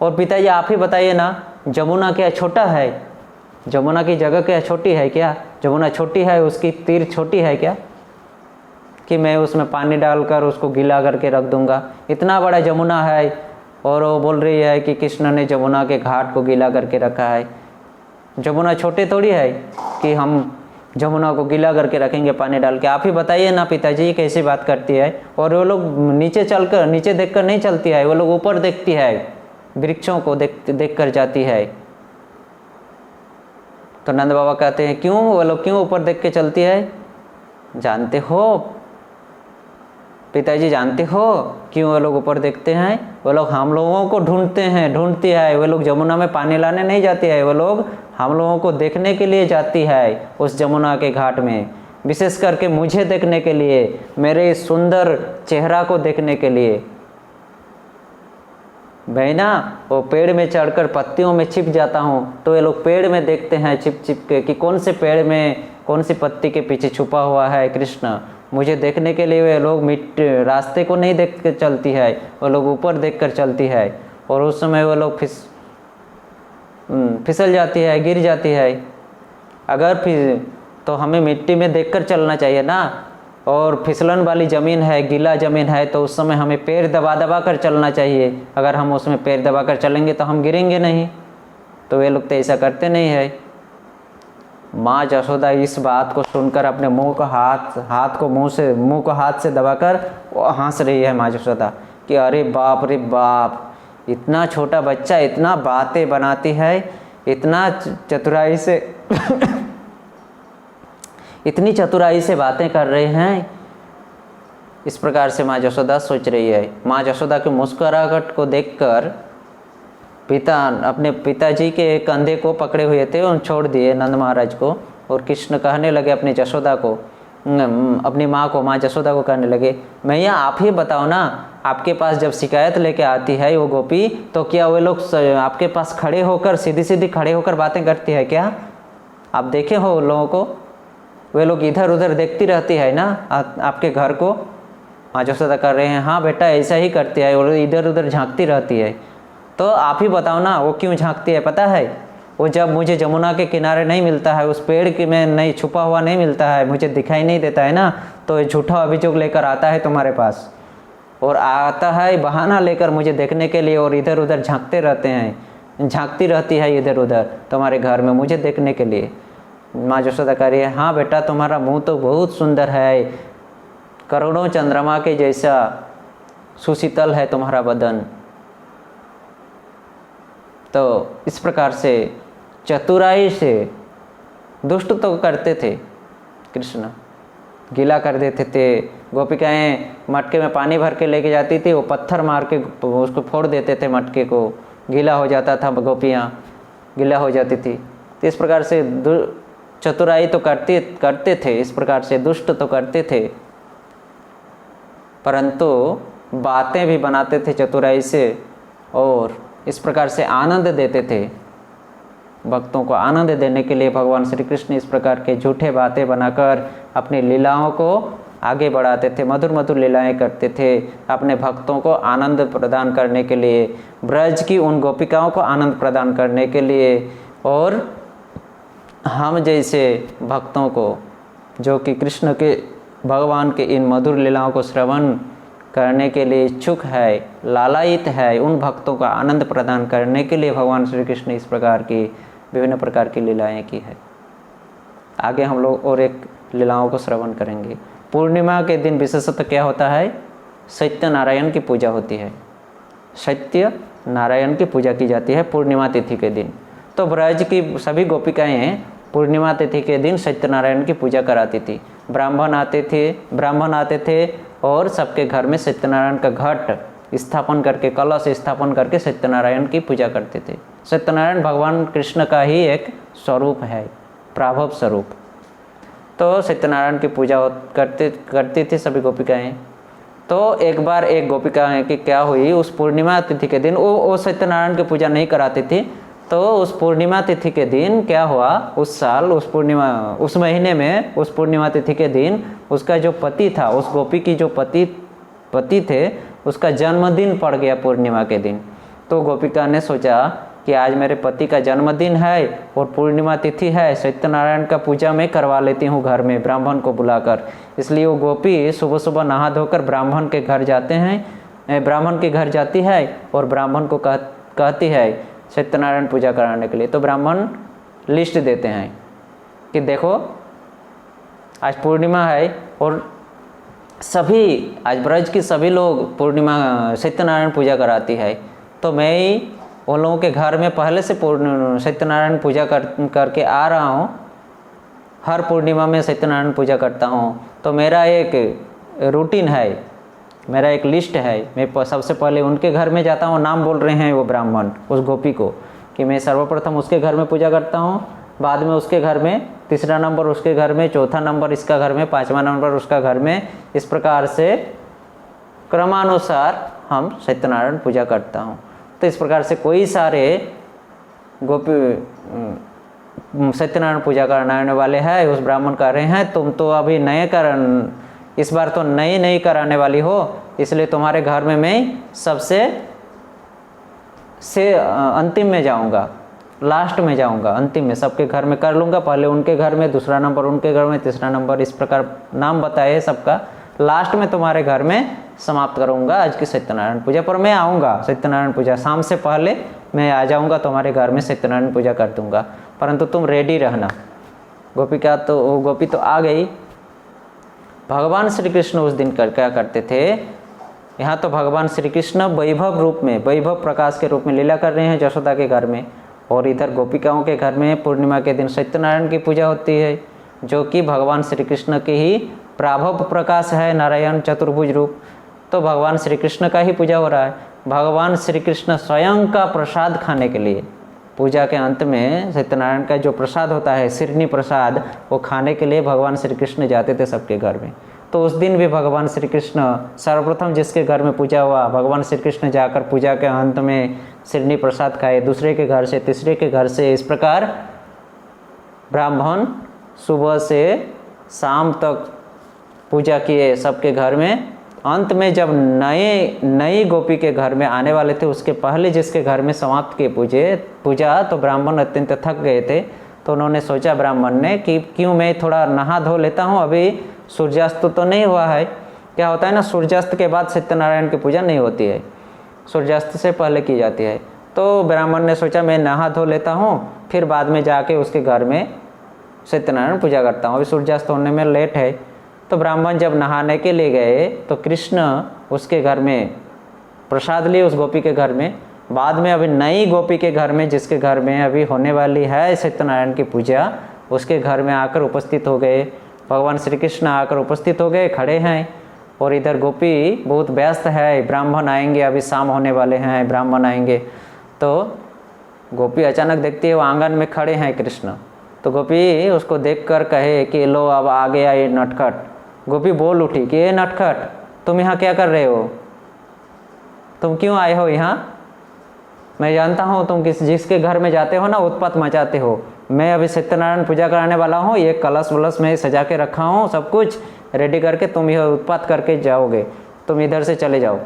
और पिताजी आप ही बताइए ना, जमुना क्या छोटा है? जमुना की जगह क्या छोटी है क्या? जमुना छोटी है, उसकी तीर छोटी है क्या कि मैं उसमें पानी डालकर उसको गीला करके रख दूंगा? इतना बड़ा जमुना है और वो बोल रही है कि कृष्ण ने जमुना के घाट को गीला करके रखा है। जमुना छोटे थोड़ी है कि हम जमुना को गीला करके रखेंगे पानी डाल के। आप ही बताइए ना पिताजी, कैसी बात करती है। और वो लोग नीचे देखकर नहीं चलती है, वो लोग ऊपर देखती है, वृक्षों को देख कर जाती है। तो नंद बाबा कहते हैं क्यों, वो लोग क्यों ऊपर देख के चलती है? जानते हो पिताजी, जानते हो क्यों वो लोग ऊपर देखते हैं? वो लोग हम लोगों को ढूंढती है। वो लोग जमुना में पानी लाने नहीं जाती है, वो लोग हम लोगों को देखने के लिए जाती है उस जमुना के घाट में, विशेष करके मुझे देखने के लिए, मेरे सुंदर चेहरा को देखने के लिए। मैं ना वो पेड़ में चढ़कर पत्तियों में छिप जाता हूँ, तो ये लोग पेड़ में देखते हैं छिप छिप के कि कौन से पेड़ में कौन सी पत्ती के पीछे छुपा हुआ है कृष्ण। मुझे देखने के लिए वे लोग रास्ते को नहीं देख कर चलती है, वो लोग ऊपर देख कर चलती है। और उस समय वो लोग फिसल जाती है, गिर जाती है। अगर तो हमें मिट्टी में देखकर चलना चाहिए ना, और फिसलन वाली ज़मीन है, गीला ज़मीन है, तो उस समय हमें पैर दबा कर चलना चाहिए। अगर हम उसमें पैर दबा कर चलेंगे तो हम गिरेंगे नहीं। तो वे लोग तो ऐसा करते नहीं है। माँ यशोदा इस बात को सुनकर अपने मुंह को हाथ से दबाकर हंस रही है माँ यशोदा कि अरे बाप रे बाप, इतना छोटा बच्चा इतना बातें बनाती है, इतना चतुराई से इतनी चतुराई से बातें कर रहे हैं। इस प्रकार से माँ यशोदा सोच रही है। माँ यशोदा की मुस्कुराहट को देखकर अपने पिताजी के कंधे को पकड़े हुए थे, उन छोड़ दिए नंद महाराज को, और कृष्ण कहने लगे अपनी यशोदा को, अपनी माँ को, माँ यशोदा को कहने लगे, मैया आप ही बताओ ना, आपके पास जब शिकायत लेके आती है वो गोपी, तो क्या वे लोग आपके पास खड़े होकर सीधी खड़े होकर बातें करती है क्या? आप देखे हो उन लोगों को? वे लोग इधर उधर देखती रहती है ना आपके घर को? माँ यशोदा कर रहे हैं, हाँ बेटा ऐसा ही करती है, और इधर उधर झांकती रहती है। तो आप ही बताओ ना वो क्यों झांकती है? पता है, वो जब मुझे जमुना के किनारे नहीं मिलता है, उस पेड़ के में नहीं छुपा हुआ नहीं मिलता है, मुझे दिखाई नहीं देता है ना, तो ये झूठा अभियोग लेकर आता है तुम्हारे पास, और आता है बहाना लेकर मुझे देखने के लिए, और इधर उधर झांकती रहती है इधर उधर तुम्हारे घर में मुझे देखने के लिए। माँ यशोदा कह रही है, हाँ बेटा तुम्हारा मुँह तो बहुत सुंदर है, करोड़ों चंद्रमा के जैसा सुशीतल है तुम्हारा बदन। तो इस प्रकार से चतुराई से दुष्ट तो करते थे कृष्ण, गीला कर देते थे। गोपिकाएं मटके में पानी भर के लेके जाती थी, वो पत्थर मार के उसको फोड़ देते थे, मटके को गीला हो जाता था, गोपियाँ गीला हो जाती थी। तो इस प्रकार से चतुराई तो करते थे, इस प्रकार से दुष्ट तो करते थे, परंतु बातें भी बनाते थे चतुराई से, और इस प्रकार से आनंद देते थे। भक्तों को आनंद देने के लिए भगवान श्री कृष्ण इस प्रकार के झूठे बातें बनाकर अपनी लीलाओं को आगे बढ़ाते थे, मधुर मधुर लीलाएं करते थे, अपने भक्तों को आनंद प्रदान करने के लिए, ब्रज की उन गोपिकाओं को आनंद प्रदान करने के लिए, और हम जैसे भक्तों को जो कि कृष्ण के भगवान के इन मधुर लीलाओं को श्रवण करने के लिए इच्छुक है, लालायित है, उन भक्तों का आनंद प्रदान करने के लिए भगवान श्री कृष्ण इस प्रकार की विभिन्न प्रकार की लीलाएं की है। आगे हम लोग और एक लीलाओं को श्रवण करेंगे। पूर्णिमा के दिन विशेषतः क्या होता है? सत्यनारायण की पूजा होती है, सत्य नारायण की पूजा की जाती है पूर्णिमा तिथि के दिन। तो ब्रज की सभी गोपिकाएं पूर्णिमा तिथि के दिन सत्यनारायण की पूजा कराती थी। ब्राह्मण आते थे और सबके घर में सत्यनारायण का घट स्थापन करके, कलश स्थापन करके सत्यनारायण की पूजा करते थे। सत्यनारायण भगवान कृष्ण का ही एक स्वरूप है, प्राभव स्वरूप। तो सत्यनारायण की पूजा करती थी सभी गोपिकाएं। तो एक बार एक गोपिका की क्या हुई, उस पूर्णिमा तिथि के दिन वो सत्यनारायण की पूजा नहीं कराती थी। तो उस पूर्णिमा तिथि के दिन क्या हुआ, उस साल उस महीने में उस पूर्णिमा तिथि के दिन उसका जो पति था, उस गोपी की जो पति थे, उसका जन्मदिन पड़ गया पूर्णिमा के दिन। तो गोपिका ने सोचा कि आज मेरे पति का जन्मदिन है और पूर्णिमा तिथि है, सत्यनारायण का पूजा मैं करवा लेती हूँ घर में ब्राह्मण को बुलाकर। इसलिए वो गोपी सुबह सुबह नहा धोकर ब्राह्मण के घर जाते हैं, ब्राह्मण के घर जाती है और ब्राह्मण को कहती है सत्यनारायण पूजा कराने के लिए। तो ब्राह्मण लिस्ट देते हैं कि देखो आज पूर्णिमा है और सभी आज ब्रज की सभी लोग पूर्णिमा सत्यनारायण पूजा कराती है, तो मैं ही उन लोगों के घर में पहले से सत्यनारायण पूजा करके आ रहा हूँ। हर पूर्णिमा में सत्यनारायण पूजा करता हूँ, तो मेरा एक रूटीन है, मेरा एक लिस्ट है। मैं सबसे पहले उनके घर में जाता हूँ, नाम बोल रहे हैं वो ब्राह्मण उस गोपी को कि मैं सर्वप्रथम उसके घर में पूजा करता हूँ, बाद में उसके घर में, तीसरा नंबर उसके घर में, चौथा नंबर इसका घर में, पाँचवा नंबर उसका घर में। इस प्रकार से क्रमानुसार हम सत्यनारायण पूजा करता हूँ। तो इस प्रकार से कोई सारे गोपी सत्यनारायण पूजा कराने वाले हैं। उस ब्राह्मण कह रहे हैं तुम तो अभी इस बार तो नई कराने वाली हो, इसलिए तुम्हारे घर में मैं सबसे अंतिम में जाऊंगा, लास्ट में जाऊंगा, अंतिम में सबके घर में कर लूँगा। पहले उनके घर में, दूसरा नंबर उनके घर में, तीसरा नंबर, इस प्रकार नाम बताए सबका। लास्ट में तुम्हारे घर में समाप्त करूँगा आज की सत्यनारायण पूजा। पर मैं आऊँगा सत्यनारायण पूजा, शाम से पहले मैं आ जाऊँगा तुम्हारे घर में, सत्यनारायण पूजा कर दूँगा, परंतु तुम रेडी रहना। गोपी तो आ गई। भगवान श्री कृष्ण उस दिन क्या करते थे, यहाँ तो भगवान श्री कृष्ण वैभव रूप में, वैभव प्रकाश के रूप में लीला कर रहे हैं यशोदा के घर में, और इधर गोपिकाओं के घर में पूर्णिमा के दिन सत्यनारायण की पूजा होती है, जो कि भगवान श्री कृष्ण के ही प्राभव प्रकाश है, नारायण चतुर्भुज रूप। तो भगवान श्री कृष्ण का ही पूजा हो रहा है। भगवान श्री कृष्ण स्वयं का प्रसाद खाने के लिए, पूजा के अंत में सत्यनारायण का जो प्रसाद होता है, सिरनी प्रसाद, वो खाने के लिए भगवान श्री कृष्ण जाते थे सबके घर में। तो उस दिन भी भगवान श्री कृष्ण सर्वप्रथम जिसके घर में पूजा हुआ, भगवान श्री कृष्ण जाकर पूजा के अंत में सिरनी प्रसाद खाए, दूसरे के घर से, तीसरे के घर से। इस प्रकार ब्राह्मण सुबह से शाम तक पूजा किए सबके घर में। अंत में जब नई गोपी के घर में आने वाले थे, उसके पहले जिसके घर में समाप्त किए पूजा, तो ब्राह्मण अत्यंत थक गए थे। तो उन्होंने सोचा ब्राह्मण ने कि क्यों मैं थोड़ा नहा धो लेता हूँ, अभी सूर्यास्त तो नहीं हुआ है। क्या होता है ना, सूर्यास्त के बाद सत्यनारायण की पूजा नहीं होती है, सूर्यास्त से पहले की जाती है। तो ब्राह्मण ने सोचा मैं नहा धो लेता हूँ, फिर बाद में जाके उसके घर में सत्यनारायण पूजा करता हूँ, अभी सूर्यास्त होने में लेट है। तो ब्राह्मण जब नहाने के लिए गए तो कृष्ण उसके घर में प्रसाद लिए, उस गोपी के घर में। बाद में अभी नई गोपी के घर में, जिसके घर में अभी होने वाली है सत्यनारायण की पूजा, उसके घर में आकर उपस्थित हो गए। भगवान श्री कृष्ण आकर उपस्थित हो गए, खड़े हैं, और इधर गोपी बहुत व्यस्त है, ब्राह्मण आएंगे, अभी शाम होने वाले हैं, ब्राह्मण आएंगे। तो गोपी अचानक देखती है वो आंगन में खड़े हैं कृष्ण। तो गोपी उसको देखकर कहे कि लो अब आ गया ये नटखट। गोपी बोल उठी कि ये नटखट, तुम यहाँ क्या कर रहे हो, तुम क्यों आए हो यहाँ? मैं जानता हूँ तुम जिसके घर में जाते हो ना, उत्पात मचाते हो। मैं अभी सत्यनारायण पूजा कराने वाला हूँ, ये कलश वलश में सजा के रखा हूँ, सब कुछ रेडी करके, तुम यह उत्पात करके जाओगे, तुम इधर से चले जाओ।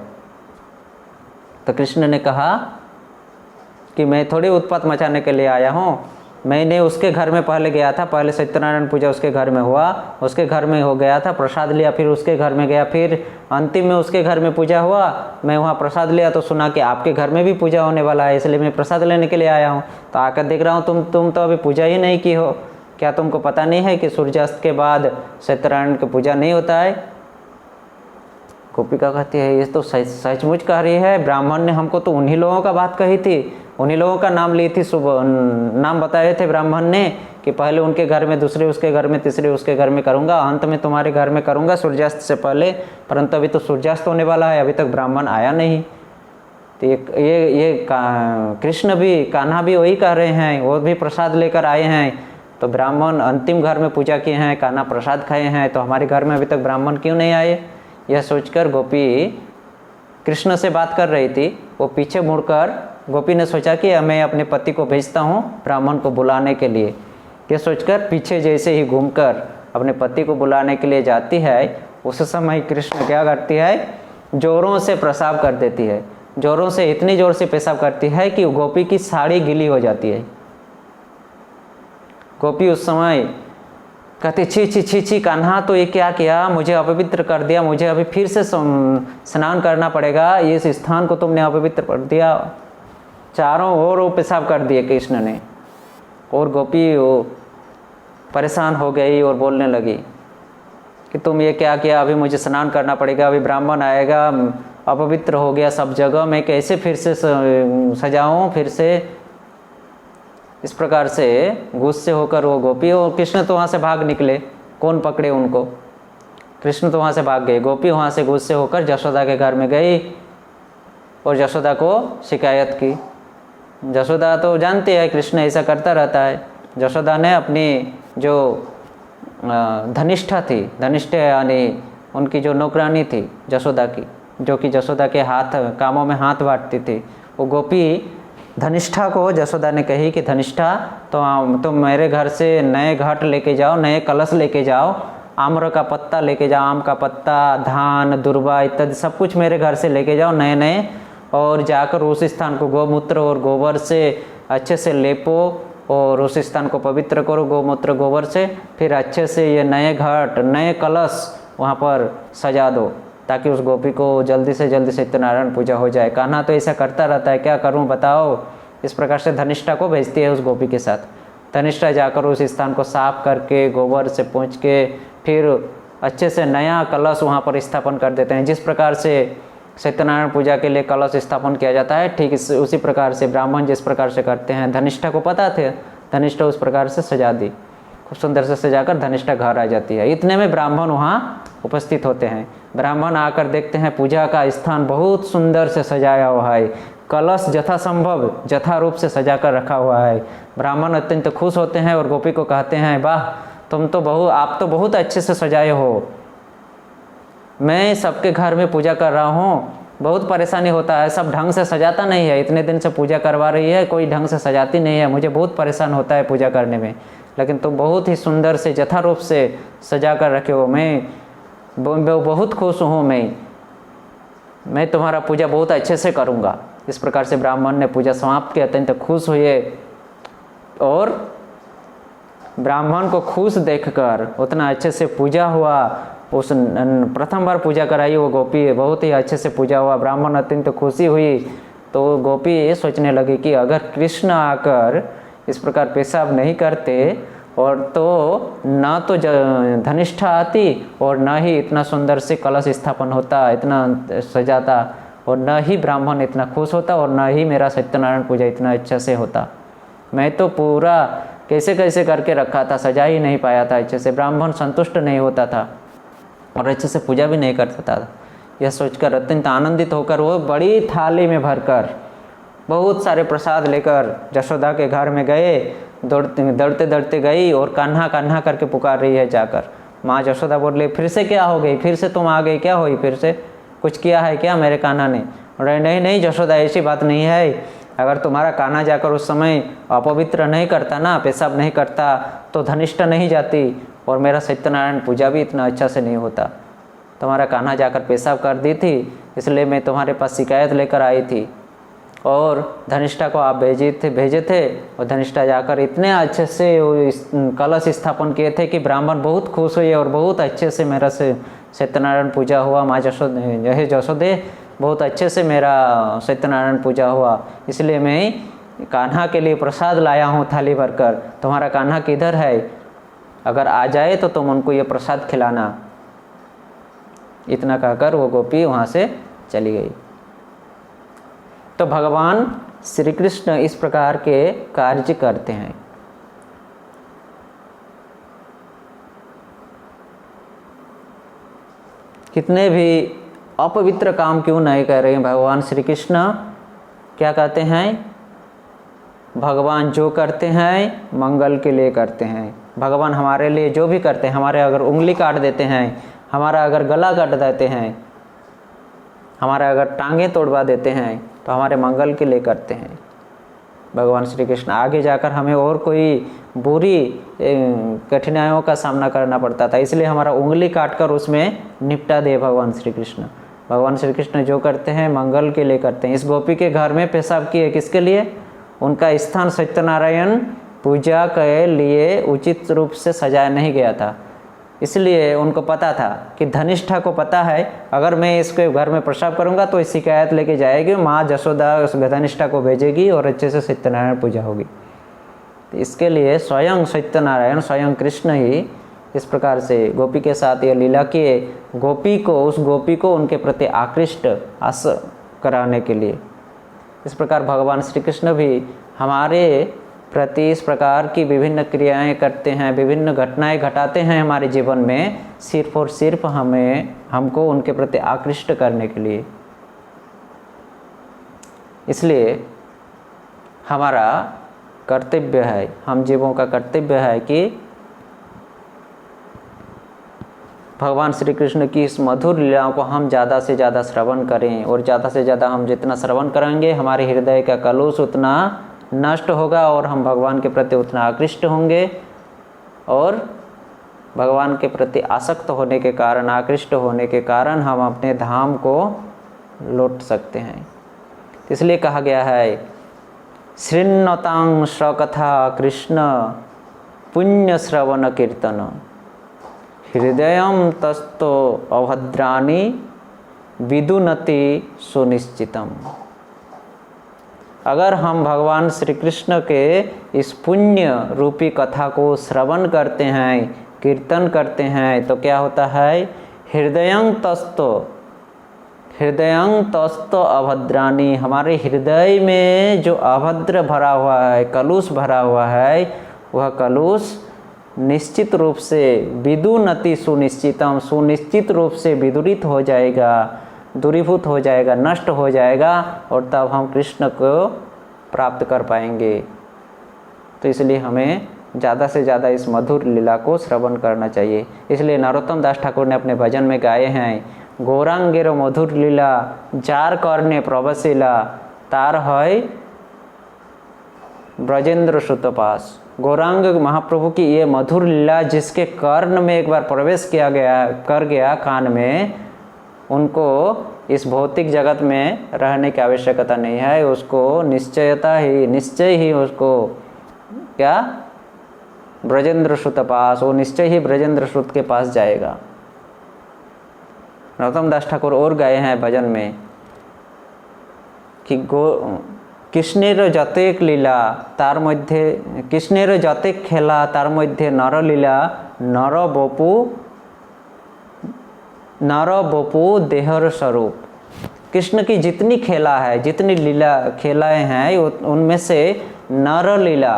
तो कृष्ण ने कहा कि मैं थोड़ी उत्पात मचाने के लिए आया हूँ, मैंने उसके घर में पहले गया था, पहले सत्यनारायण पूजा उसके घर में हुआ, उसके घर में हो गया था, प्रसाद लिया, फिर उसके घर में गया, फिर अंतिम में उसके घर में पूजा हुआ, मैं वहाँ प्रसाद लिया तो सुना कि आपके घर में भी पूजा होने वाला है, इसलिए मैं प्रसाद लेने के लिए आया हूँ। तो आकर देख रहा हूँ तुम तो अभी पूजा ही नहीं की हो, क्या तुमको पता नहीं है कि सूर्यास्त के बाद सत्यनारायण की पूजा नहीं होता है? गोपिका कहती है ये तो सचमुच कह रही है, ब्राह्मण ने हमको तो उन्हीं लोगों का बात कही थी, उन्हीं लोगों का नाम ली थी, सुबह नाम बताए थे ब्राह्मण ने कि पहले उनके घर में, दूसरे उसके घर में, तीसरे उसके घर में करूँगा, अंत में तुम्हारे घर में करूँगा सूर्यास्त से पहले। परंतु अभी तो सूर्यास्त होने वाला है, अभी तक ब्राह्मण आया नहीं। तो ये कृष्ण भी, कान्हा भी वही कह रहे हैं, वो भी प्रसाद लेकर आए हैं। तो ब्राह्मण अंतिम घर में पूजा किए हैं, कान्हा प्रसाद खाए हैं, तो हमारे घर में अभी तक ब्राह्मण क्यों नहीं आए? यह सोचकर गोपी कृष्ण से बात कर रही थी। वो पीछे मुड़कर गोपी ने सोचा कि मैं अपने पति को भेजता हूँ ब्राह्मण को बुलाने के लिए। ये सोचकर पीछे जैसे ही घूमकर अपने पति को बुलाने के लिए जाती है, उस समय कृष्ण क्या करती है, जोरों से प्रसाव कर देती है। जोरों से, इतनी जोर से पेशाब करती है कि गोपी की साड़ी गीली हो जाती है। गोपी उस समय कहती, छी छी छी छी कान्हा, तो ये क्या किया, मुझे अपवित्र कर दिया, मुझे अभी फिर से स्नान करना पड़ेगा, इस स्थान को तुमने अपवित्र कर दिया। चारों ओर वो पेशाब कर दिए कृष्ण ने। और गोपी वो परेशान हो गई और बोलने लगी कि तुम ये क्या किया, अभी मुझे स्नान करना पड़ेगा, अभी ब्राह्मण आएगा, अपवित्र हो गया सब जगह, मैं कैसे फिर से सजाऊं फिर से। इस प्रकार से गुस्से होकर वो गोपी और कृष्ण तो वहाँ से भाग निकले। कौन पकड़े उनको, कृष्ण तो वहाँ से भाग गए। गोपी वहाँ से गुस्से होकर जशोदा के घर में गई और जशोदा को शिकायत की। जशोदा तो जानती है कृष्ण ऐसा करता रहता है। जशोदा ने अपनी जो धनिष्ठा थी, धनिष्ठा यानी उनकी जो नौकरानी थी जशोदा की, जो कि जशोदा के हाथ कामों में हाथ बांटती थी, वो गोपी धनिष्ठा को जशोदा ने कही कि धनिष्ठा, तो तुम मेरे घर से नए घट लेके जाओ, नए कलश लेके जाओ, आम्र का पत्ता लेके जाओ, आम का पत्ता, धान, दुर्वा इत्यादि सब कुछ मेरे घर से लेके जाओ नए नए, और जाकर उस स्थान को गोमूत्र और गोबर से अच्छे से लेपो और उस स्थान को पवित्र करो गोमूत्र गोबर से। फिर अच्छे से ये नए घट, नए कलश वहाँ पर सजा दो, ताकि उस गोपी को जल्दी से सत्यनारायण पूजा हो जाए। कान्हा तो ऐसा करता रहता है, क्या करूं बताओ। इस प्रकार से धनिष्ठा को भेजती है उस गोपी के साथ। धनिष्ठा जाकर उस स्थान को साफ करके गोबर से पोंछ के फिर अच्छे से नया कलश वहाँ पर स्थापन कर देते हैं। जिस प्रकार से सत्यनारायण पूजा के लिए कलश स्थापन किया जाता है, ठीक उसी प्रकार से ब्राह्मण जिस प्रकार से करते हैं, धनिष्ठा को पता थे, धनिष्ठा उस प्रकार से सजा दी, खूब सुंदर से सजाकर धनिष्ठा घर आ जाती है। इतने में ब्राह्मण वहाँ उपस्थित होते हैं। ब्राह्मण आकर देखते हैं पूजा का स्थान बहुत सुंदर से सजाया हुआ है, कलश यथासंभव यथारूप से सजाकर रखा हुआ है। ब्राह्मण अत्यंत खुश होते हैं और गोपी को कहते हैं, वाह आप तो बहुत अच्छे से सजाए हो, मैं सबके घर में पूजा कर रहा हूँ, बहुत परेशानी होता है, सब ढंग से सजाता नहीं है, इतने दिन से पूजा करवा रही है, कोई ढंग से सजाती नहीं है, मुझे बहुत परेशान होता है पूजा करने में, लेकिन तुम बहुत ही सुंदर से यथारूप से सजा कर रखे हो, मैं बहुत खुश हूँ, मैं तुम्हारा पूजा बहुत अच्छे से करूँगा। इस प्रकार से ब्राह्मण ने पूजा समाप्त की, अत्यंत खुश हुए। और ब्राह्मण को खुश देखकर उतना अच्छे से पूजा हुआ, उस प्रथम बार पूजा कराई वो गोपी, बहुत ही अच्छे से पूजा हुआ, ब्राह्मण अत्यंत खुशी हुई। तो गोपी ये सोचने लगी कि अगर कृष्ण आकर इस प्रकार पेशाब नहीं करते और तो ना तो धनिष्ठा आती और न ही इतना सुंदर से कलश स्थापन होता, इतना सजाता, और न ही ब्राह्मण इतना खुश होता, और न ही मेरा सत्यनारायण पूजा इतना अच्छा से होता। मैं तो पूरा कैसे कैसे करके रखा था, सजा ही नहीं पाया था अच्छे से, ब्राह्मण संतुष्ट नहीं होता था और अच्छे से पूजा भी नहीं करता था। यह सोचकर अत्यंत आनंदित होकर वो बड़ी थाली में भरकर बहुत सारे प्रसाद लेकर जशोदा के घर में गए। दौड़ते दौड़ते गई और कान्हा कान्हा करके पुकार रही है जाकर। माँ जशोदा बोले, फिर से क्या हो गई, फिर से तुम आ गई, क्या हुई, फिर से कुछ किया है क्या मेरे कान्हा ने? नहीं नहीं जशोदा, ऐसी बात नहीं है, अगर तुम्हारा कान्हा जाकर उस समय अपवित्र नहीं करता ना, पेशाब नहीं करता, तो धनिष्ठा नहीं जाती और मेरा सत्यनारायण पूजा भी इतना अच्छा से नहीं होता। तुम्हारा कान्हा जाकर पेशाब कर दी थी, इसलिए मैं तुम्हारे पास शिकायत लेकर आई थी, और धनिष्ठा को आप भेजे थे और धनिष्ठा जाकर इतने अच्छे से कलश स्थापन किए थे कि ब्राह्मण बहुत खुश हुए और बहुत अच्छे से मेरा से सत्यनारायण पूजा हुआ। माँ जशोदे बहुत अच्छे से मेरा सत्यनारायण पूजा हुआ, इसलिए मैं कान्हा के लिए प्रसाद लाया हूँ थाली भरकर। तुम्हारा कान्हा किधर है? अगर आ जाए तो तुम उनको ये प्रसाद खिलाना। इतना कहकर वो गोपी वहाँ से चली गई। तो भगवान श्री कृष्ण इस प्रकार के कार्य करते हैं। कितने भी अपवित्र काम क्यों नहीं कर रहे हैं, भगवान श्री कृष्ण क्या कहते हैं? भगवान जो करते हैं मंगल के लिए करते हैं। भगवान हमारे लिए जो भी करते हैं, हमारे अगर उंगली काट देते हैं, हमारा अगर गला काट देते हैं, हमारा अगर टांगे तोड़वा देते हैं, तो हमारे मंगल के लिए करते हैं भगवान श्री कृष्ण। आगे जाकर हमें और कोई बुरी कठिनाइयों का सामना करना पड़ता था, इसलिए हमारा उंगली काटकर उसमें निपटा दे भगवान श्री कृष्ण। भगवान श्री कृष्ण जो करते हैं मंगल के लिए करते हैं। इस गोपी के घर में पेशाब किए किसके लिए? उनका स्थान सत्यनारायण पूजा के लिए उचित रूप से सजाया नहीं गया था, इसलिए उनको पता था कि धनिष्ठा को पता है अगर मैं इसके घर में प्रसाद करूंगा तो इस शिकायत लेके जाएगी, माँ जशोदा उस धनिष्ठा को भेजेगी और अच्छे से सत्यनारायण पूजा होगी। तो इसके लिए स्वयं सत्यनारायण, स्वयं कृष्ण ही इस प्रकार से गोपी के साथ ये लीला किए, उस गोपी को उनके प्रति आकृष्ट आस कराने के लिए। इस प्रकार भगवान श्री कृष्ण भी हमारे प्रति इस प्रकार की विभिन्न क्रियाएं करते हैं, विभिन्न घटनाएं घटाते हैं हमारे जीवन में, सिर्फ और सिर्फ हमको उनके प्रति आकृष्ट करने के लिए। इसलिए हमारा कर्तव्य है, हम जीवों का कर्तव्य है कि भगवान श्री कृष्ण की इस मधुर लीलाओं को हम ज़्यादा से ज़्यादा श्रवण करें, और ज़्यादा से ज़्यादा हम जितना श्रवण करेंगे हमारे हृदय का कलुष उतना नष्ट होगा और हम भगवान के प्रति उतना आकृष्ट होंगे, और भगवान के प्रति आसक्त होने के कारण, आकृष्ट होने के कारण हम अपने धाम को लौट सकते हैं। इसलिए कहा गया है शृण्वतां स्वकथा कृष्ण पुण्य श्रवण कीर्तन हृदयं तस्तो अभद्राणि विदुनति सुनिश्चितम। अगर हम भगवान श्री कृष्ण के इस पुण्य रूपी कथा को श्रवण करते हैं, कीर्तन करते हैं, तो क्या होता है? हृदयं तस्तो अभद्राणि, हमारे हृदय में जो अभद्र भरा हुआ है, कलुष भरा हुआ है, वह कलुष निश्चित रूप से विदुनति सुनिश्चितम, सुनिश्चित रूप से विदुरित हो जाएगा, दूरीभूत हो जाएगा, नष्ट हो जाएगा, और तब हम कृष्ण को प्राप्त कर पाएंगे। तो इसलिए हमें ज़्यादा से ज़्यादा इस मधुर लीला को श्रवण करना चाहिए। इसलिए नरोत्तम दास ठाकुर ने अपने भजन में गाए हैं, गौरांगेर मधुर लीला जार करने प्रवशिला तार है ब्रजेंद्र सुतपास। गौरांग महाप्रभु की ये मधुर लीला जिसके कर्ण में एक बार प्रवेश कर गया कान में, उनको इस भौतिक जगत में रहने की आवश्यकता नहीं है, उसको निश्चय ही उसको क्या ब्रजेंद्र सुत पास, वो निश्चय ही ब्रजेंद्र सुत के पास जाएगा। नरोत्तम दास ठाकुर और गाए हैं भजन में कि কৃষ্ণের যতেক লীলা তার মধ্যে কৃষ্ণের যতেক খেলা তার মধ্যে নরলীলা नरबपु देहर स्वरूप। कृष्ण की जितनी खेला है, जितनी लीला खेलाएँ हैं, उनमें से नर लीला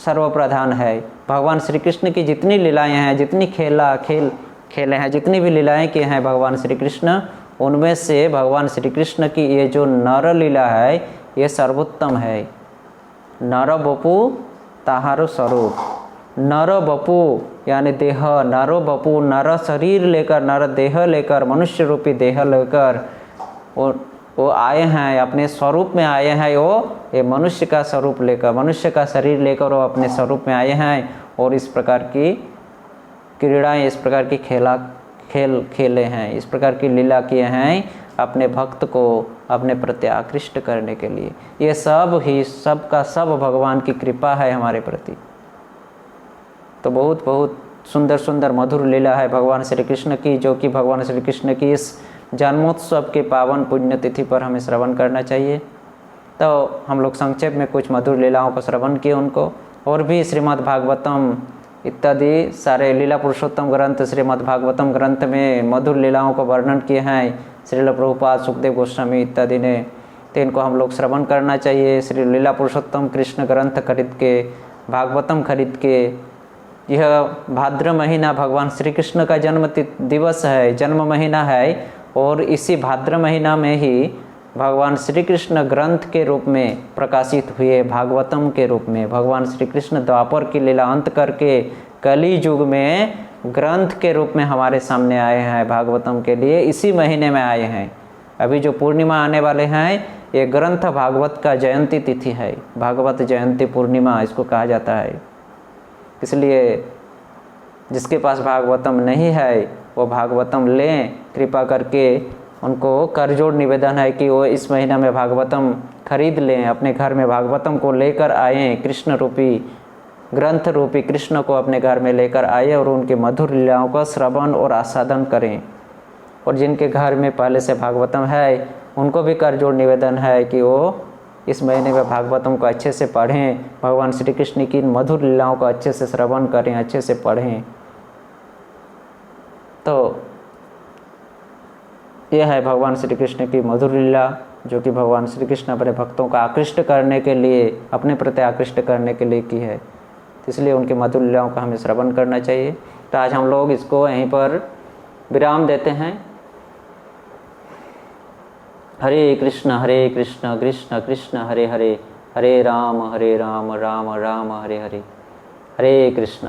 सर्वप्रधान है। भगवान श्री कृष्ण की जितनी लीलाएँ हैं, जितनी खेले हैं, जितनी भी लीलाएँ की हैं भगवान श्री कृष्ण, उनमें से भगवान श्री कृष्ण की ये जो नर लीला है ये सर्वोत्तम है। नर बपु ताहार स्वरूप, नर बपु यानी देह, नरो बपु नर शरीर लेकर, नर देह लेकर, मनुष्य रूपी देह लेकर वो आए हैं, अपने स्वरूप में आए हैं। वो ये मनुष्य का स्वरूप लेकर, मनुष्य का शरीर लेकर वो अपने स्वरूप में आए हैं, और इस प्रकार की क्रीड़ाएँ, इस प्रकार की खेले हैं, इस प्रकार की लीला किए हैं अपने भक्त को अपने प्रति आकृष्ट करने के लिए। ये सब का सब भगवान की कृपा है हमारे प्रति। तो बहुत बहुत सुंदर सुंदर मधुर लीला है भगवान श्री कृष्ण की, जो कि भगवान श्री कृष्ण की इस जन्मोत्सव के पावन पुण्यतिथि पर हमें श्रवण करना चाहिए। तो हम लोग संक्षेप में कुछ मधुर लीलाओं को श्रवण किए उनको, और भी श्रीमद् भागवतम इत्यादि सारे लीला पुरुषोत्तम ग्रंथ, श्रीमद् भागवतम ग्रंथ में मधुर लीलाओं को वर्णन किए हैं श्रील प्रभुपाद, सुखदेव गोस्वामी इत्यादि ने। तो इनको हम लोग श्रवण करना चाहिए। श्री लीला पुरुषोत्तम कृष्ण ग्रंथ खरीद के, भागवतम खरीद के। यह भाद्र महीना भगवान श्री कृष्ण का दिवस है, जन्म महीना है, और इसी भाद्र महीना में ही भगवान श्री कृष्ण ग्रंथ के रूप में प्रकाशित हुए, भागवतम के रूप में। भगवान श्री कृष्ण द्वापर की लीला अंत करके कली युग में ग्रंथ के रूप में हमारे सामने आए हैं, भागवतम के लिए इसी महीने में आए हैं। अभी जो पूर्णिमा आने वाले हैं ये ग्रंथ भागवत का जयंती तिथि है, भागवत जयंती पूर्णिमा इसको कहा जाता है। इसलिए जिसके पास भागवतम नहीं है वो भागवतम लें कृपा करके, उनको करजोड़ निवेदन है कि वो इस महीना में भागवतम खरीद लें, अपने घर में भागवतम को लेकर आएँ, कृष्ण रूपी ग्रंथ रूपी कृष्ण को अपने घर में लेकर आए और उनकी मधुर लीलाओं का श्रवण और आस्वादन करें। और जिनके घर में पहले से भागवतम है उनको भी करजोड़ निवेदन है कि वो इस महीने में भागवतम को अच्छे से पढ़ें, भगवान श्री कृष्ण की मधुर लीलाओं को अच्छे से श्रवण करें, अच्छे से पढ़ें। तो यह है भगवान श्री कृष्ण की मधुर लीला, जो कि भगवान श्री कृष्ण अपने भक्तों को आकृष्ट करने के लिए, अपने प्रति आकृष्ट करने के लिए की है। इसलिए उनकी मधुर लीलाओं का हमें श्रवण करना चाहिए। तो आज हम लोग इसको यहीं पर विराम देते हैं। हरे कृष्ण कृष्ण कृष्ण हरे हरे, हरे राम राम राम हरे हरे, हरे कृष्ण।